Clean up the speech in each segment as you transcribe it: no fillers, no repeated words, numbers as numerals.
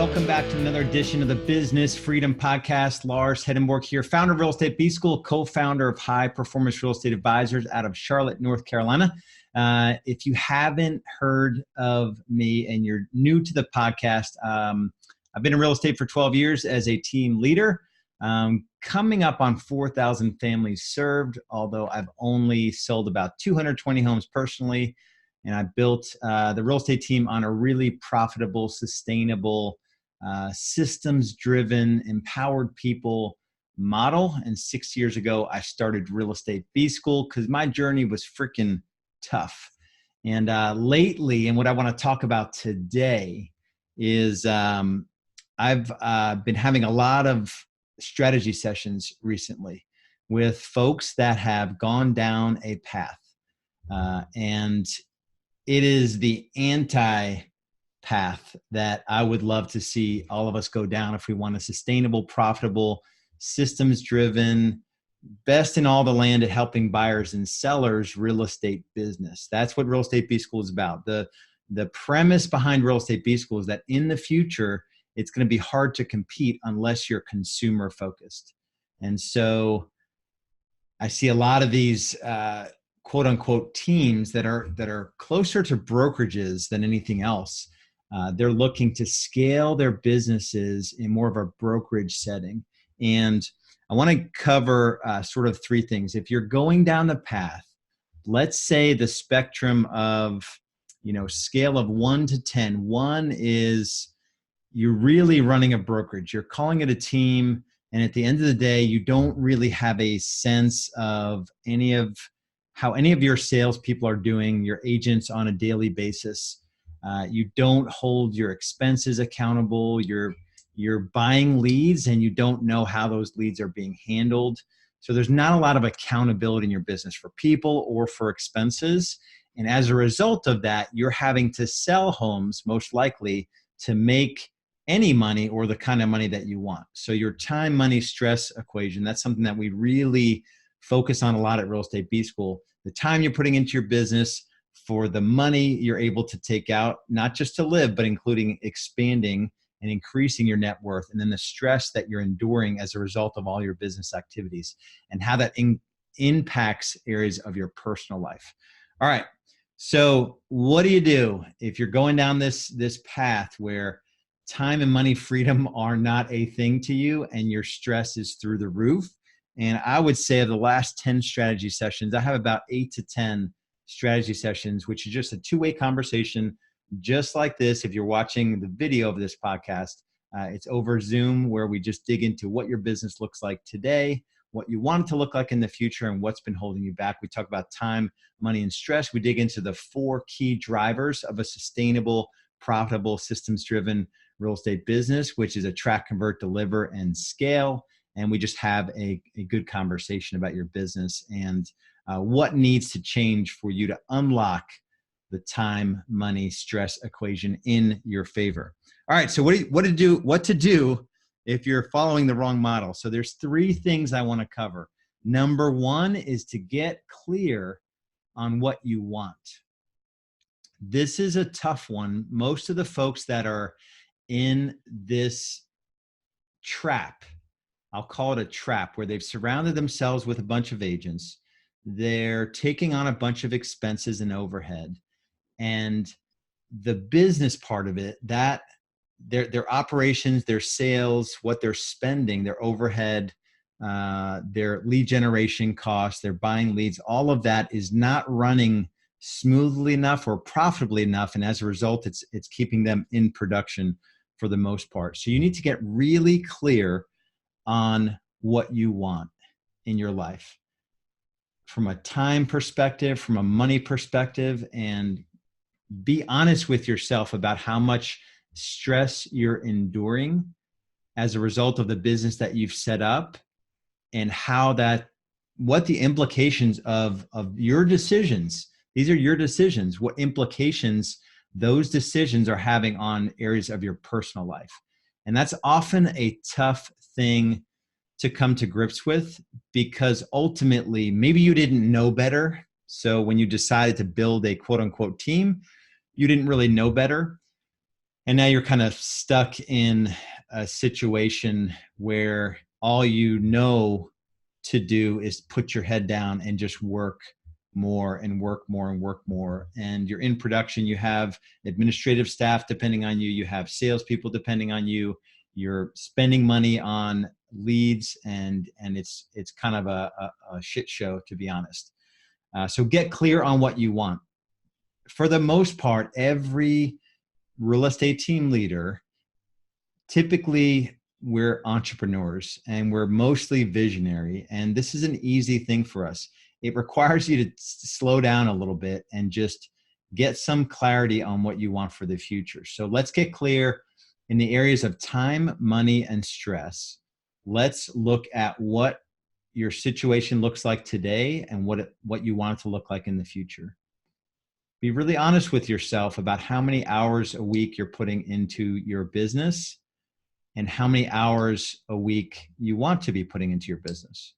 Welcome back to another edition of the Business Freedom Podcast. Lars Hedenborg here, founder of Real Estate B School, co-founder of High Performance Real Estate Advisors out of Charlotte, North Carolina. If you haven't heard of me and you're new to the podcast, I've been in real estate for 12 years as a team leader, coming up on 4,000 families served, although I've only sold about 220 homes personally. And I built the real estate team on a really profitable, sustainable, systems-driven, empowered people model. And 6 years ago, I started Real Estate B School because my journey was freaking tough. And lately, and what I want to talk about today is I've been having a lot of strategy sessions recently with folks that have gone down a path. And it is the anti-path that I would love to see all of us go down if we want a sustainable, profitable, systems-driven, best in all the land at helping buyers and sellers real estate business. That's what Real Estate B School is about. The premise behind Real Estate B School is that in the future, it's going to be hard to compete unless you're consumer focused. And so I see a lot of these quote unquote teams that are closer to brokerages than anything else. They're looking to scale their businesses in more of a brokerage setting. And I want to cover sort of three things. If you're going down the path, let's say the spectrum of, scale of 1 to 10. 1 is you're really running a brokerage. You're calling it a team. And at the end of the day, you don't really have a sense of how any of your salespeople are doing, your agents on a daily basis. You don't hold your expenses accountable. You're buying leads and you don't know how those leads are being handled. So there's not a lot of accountability in your business for people or for expenses. And as a result of that, you're having to sell homes most likely to make any money or the kind of money that you want. So your time, money, stress equation, that's something that we really focus on a lot at Real Estate B School. The time you're putting into your business for the money you're able to take out, not just to live, but including expanding and increasing your net worth, and then the stress that you're enduring as a result of all your business activities and how that impacts areas of your personal life. All right. So what do you do if you're going down this path where time and money freedom are not a thing to you and your stress is through the roof? And I would say of the last 10 strategy sessions, I have about 8 to 10 strategy sessions, which is just a two-way conversation, just like this. If you're watching the video of this podcast, it's over Zoom, where we just dig into what your business looks like today, what you want it to look like in the future, and what's been holding you back. We talk about time, money, and stress. We dig into the 4 key drivers of a sustainable, profitable, systems-driven real estate business, which is attract, convert, deliver, and scale. And we just have a good conversation about your business and what needs to change for you to unlock the time, money, stress equation in your favor. All right, so what to do if you're following the wrong model. So there's 3 things I want to cover. Number 1 is to get clear on what you want. This is a tough one. Most of the folks that are in this trap, I'll call it a trap, where they've surrounded themselves with a bunch of agents. They're taking on a bunch of expenses and overhead. And the business part of it, that their operations, their sales, what they're spending, their overhead, their lead generation costs, their buying leads, all of that is not running smoothly enough or profitably enough. And as a result, it's keeping them in production for the most part. So you need to get really clear on what you want in your life from a time perspective, from a money perspective, and be honest with yourself about how much stress you're enduring as a result of the business that you've set up, and what the implications of your decisions. These are your decisions, what implications those decisions are having on areas of your personal life. And that's often a tough thing to come to grips with, because ultimately, maybe you didn't know better. So when you decided to build a quote unquote team, you didn't really know better. And now you're kind of stuck in a situation where all you know to do is put your head down and just work more and work more and work more. And you're in production, you have administrative staff depending on you, you have salespeople depending on you, you're spending money on leads, and it's kind of a shit show, to be honest. So get clear on what you want. For the most part, every real estate team leader, typically we're entrepreneurs and we're mostly visionary. And this is an easy thing for us. It requires you to slow down a little bit and just get some clarity on what you want for the future. So let's get clear in the areas of time, money, and stress. Let's look at what your situation looks like today and what you want it to look like in the future. Be really honest with yourself about how many hours a week you're putting into your business and how many hours a week you want to be putting into your business.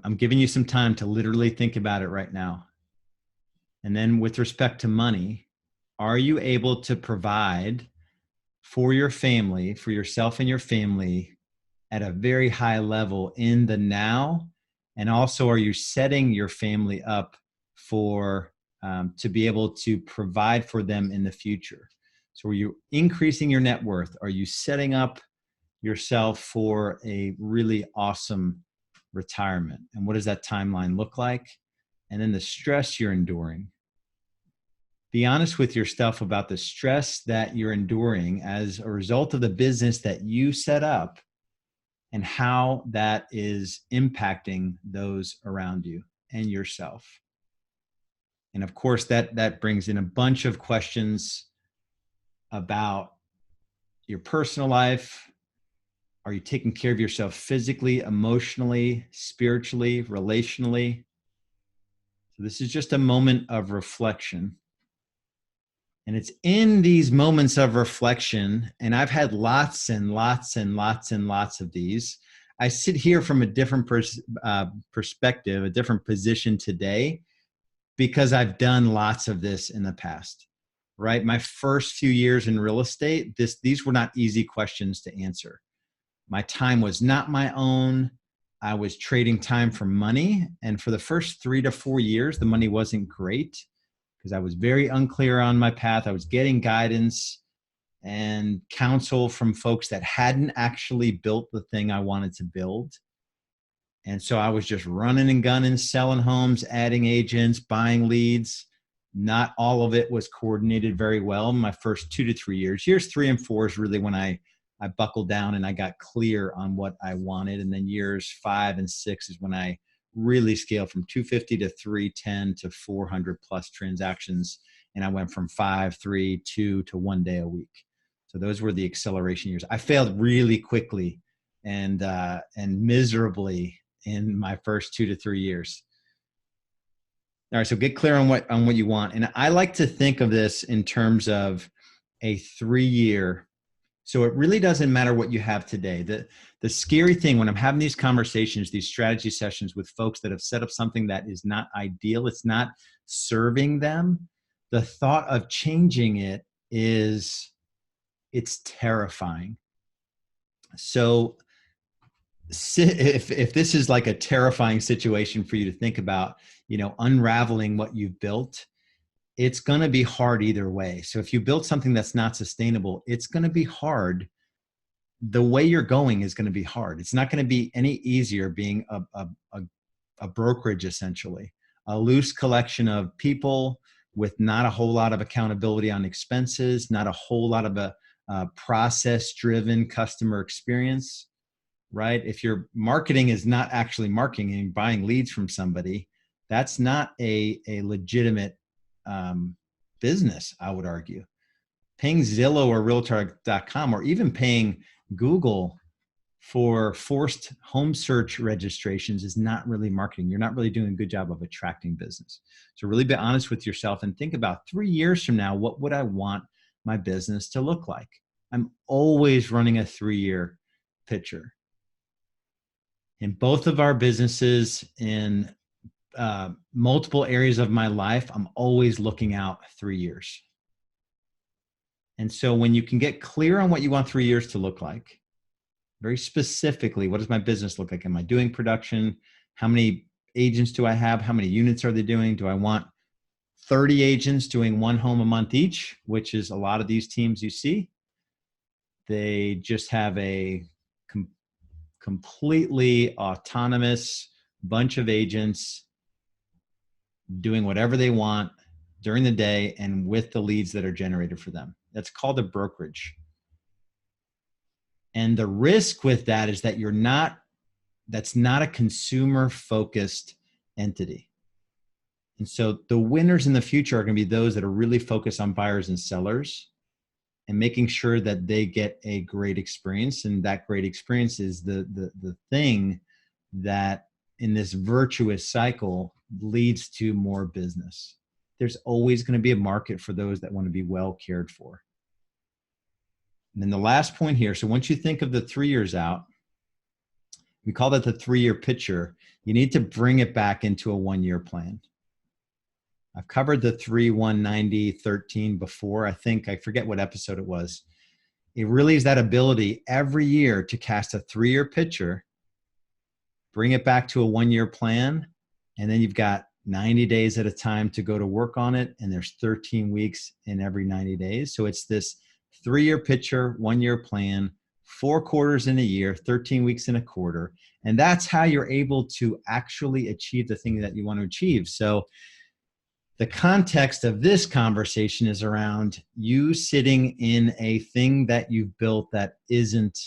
I'm giving you some time to literally think about it right now. And then with respect to money, are you able to provide for your family, for yourself and your family, at a very high level in the now? And also, are you setting your family up for to be able to provide for them in the future? So are you increasing your net worth? Are you setting up yourself for a really awesome retirement? And what does that timeline look like? And then the stress you're enduring. Be honest with yourself about the stress that you're enduring as a result of the business that you set up and how that is impacting those around you and yourself. And of course, that brings in a bunch of questions about your personal life. Are you taking care of yourself physically, emotionally, spiritually, relationally? So this is just a moment of reflection. And it's in these moments of reflection, and I've had lots and lots and lots and lots of these. I sit here from a different perspective, a different position today, because I've done lots of this in the past, right? My first few years in real estate, these were not easy questions to answer. My time was not my own. I was trading time for money. And for the first 3 to 4 years, the money wasn't great because I was very unclear on my path. I was getting guidance and counsel from folks that hadn't actually built the thing I wanted to build. And so I was just running and gunning, selling homes, adding agents, buying leads. Not all of it was coordinated very well my first 2 to 3 years. Years 3 and 4 is really when I buckled down and I got clear on what I wanted. And then years 5 and 6 is when I really scaled from 250 to 310 to 400 plus transactions. And I went from 5, 3, 2 to 1 day a week. So those were the acceleration years. I failed really quickly and miserably in my first 2 to 3 years. All right, so get clear on what you want. And I like to think of this in terms of a 3-year. So it really doesn't matter what you have today. The scary thing when I'm having these conversations, these strategy sessions with folks that have set up something that is not ideal, it's not serving them, the thought of changing it it's terrifying. So if this is like a terrifying situation for you to think about, unraveling what you've built, it's going to be hard either way. So if you build something that's not sustainable, it's going to be hard. The way you're going is going to be hard. It's not going to be any easier being a brokerage, essentially, a loose collection of people with not a whole lot of accountability on expenses, not a whole lot of a process-driven customer experience, right? If your marketing is not actually marketing and buying leads from somebody, that's not a legitimate business, I would argue. Paying Zillow or Realtor.com or even paying Google for forced home search registrations is not really marketing. You're not really doing a good job of attracting business. So really be honest with yourself and think about 3 years from now, what would I want my business to look like? I'm always running a 3-year picture. In both of our businesses, in multiple areas of my life, I'm always looking out 3 years. And so when you can get clear on what you want 3 years to look like, very specifically, what does my business look like? Am I doing production? How many agents do I have? How many units are they doing? Do I want 30 agents doing one home a month each, which is a lot of these teams you see? They just have a completely autonomous bunch of agents doing whatever they want during the day and with the leads that are generated for them. That's called a brokerage. And the risk with that is that that's not a consumer focused entity. And so the winners in the future are going to be those that are really focused on buyers and sellers and making sure that they get a great experience. And that great experience is the thing that in this virtuous cycle leads to more business. There's always going to be a market for those that want to be well cared for. And then the last point here, so once you think of the 3 years out, we call that the 3-year picture, you need to bring it back into a 1-year plan. I've covered the 3, 1, 90, 13 before. I forget what episode it was. It really is that ability every year to cast a 3-year picture, bring it back to a 1-year plan, and then you've got 90 days at a time to go to work on it. And there's 13 weeks in every 90 days. So it's this 3-year picture, 1-year plan, 4 quarters in a year, 13 weeks in a quarter. And that's how you're able to actually achieve the thing that you want to achieve. So the context of this conversation is around you sitting in a thing that you've built that isn't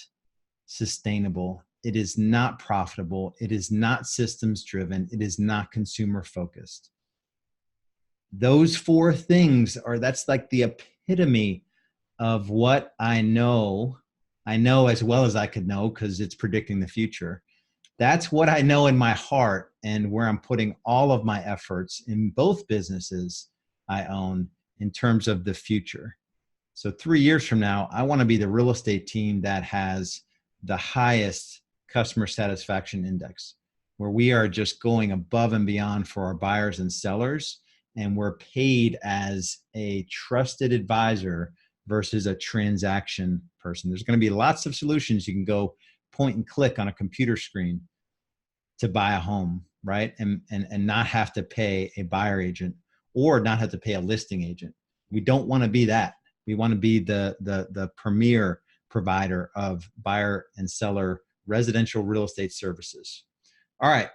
sustainable. It is not profitable. It is not systems driven. It is not consumer focused. Those 4 things that's like the epitome of what I know as well as I could know, because it's predicting the future. That's what I know in my heart and where I'm putting all of my efforts in both businesses I own in terms of the future. So 3 years from now, I want to be the real estate team that has the highest customer satisfaction index, where we are just going above and beyond for our buyers and sellers, and we're paid as a trusted advisor versus a transaction person. There's going to be lots of solutions. You can go point and click on a computer screen to buy a home, right? And not have to pay a buyer agent or not have to pay a listing agent. We don't want to be that. We want to be the premier provider of buyer and seller residential real estate services. All right.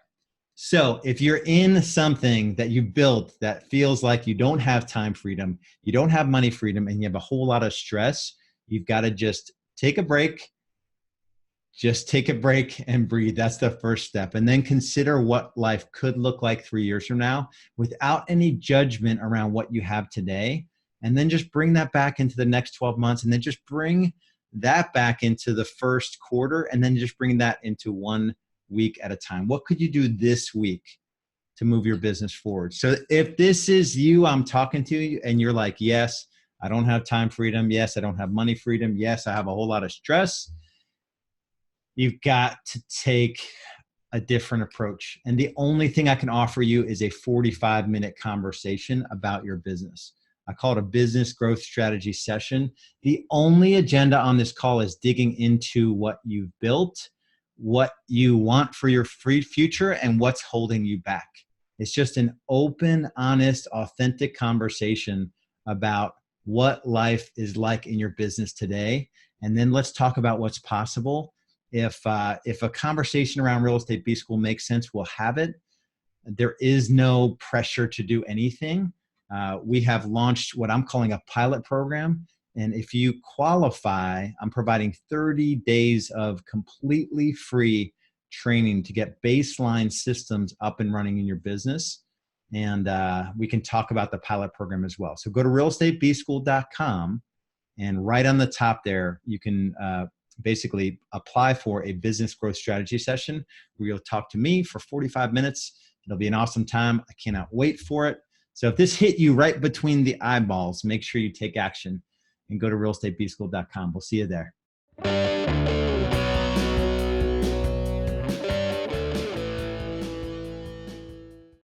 So if you're in something that you built that feels like you don't have time freedom, you don't have money freedom, and you have a whole lot of stress, you've got to just take a break. Just take a break and breathe. That's the first step. And then consider what life could look like 3 years from now without any judgment around what you have today. And then just bring that back into the next 12 months, and then just bring that back into the first quarter, and then just bring that into 1 week at a time. What could you do this week to move your business forward? So if this is you, I'm talking to you, and you're like, yes, I don't have time freedom. Yes, I don't have money freedom. Yes, I have a whole lot of stress. You've got to take a different approach. And the only thing I can offer you is a 45-minute conversation about your business. I call it a business growth strategy session. The only agenda on this call is digging into what you've built, what you want for your free future, and what's holding you back. It's just an open, honest, authentic conversation about what life is like in your business today. And then let's talk about what's possible. If a conversation around Real Estate B School makes sense, we'll have it. There is no pressure to do anything. We have launched what I'm calling a pilot program. And if you qualify, I'm providing 30 days of completely free training to get baseline systems up and running in your business. And we can talk about the pilot program as well. So go to realestatebschool.com, and right on the top there, you can basically apply for a business growth strategy session where you'll talk to me for 45 minutes. It'll be an awesome time. I cannot wait for it. So if this hit you right between the eyeballs, make sure you take action and go to realestatebschool.com. We'll see you there.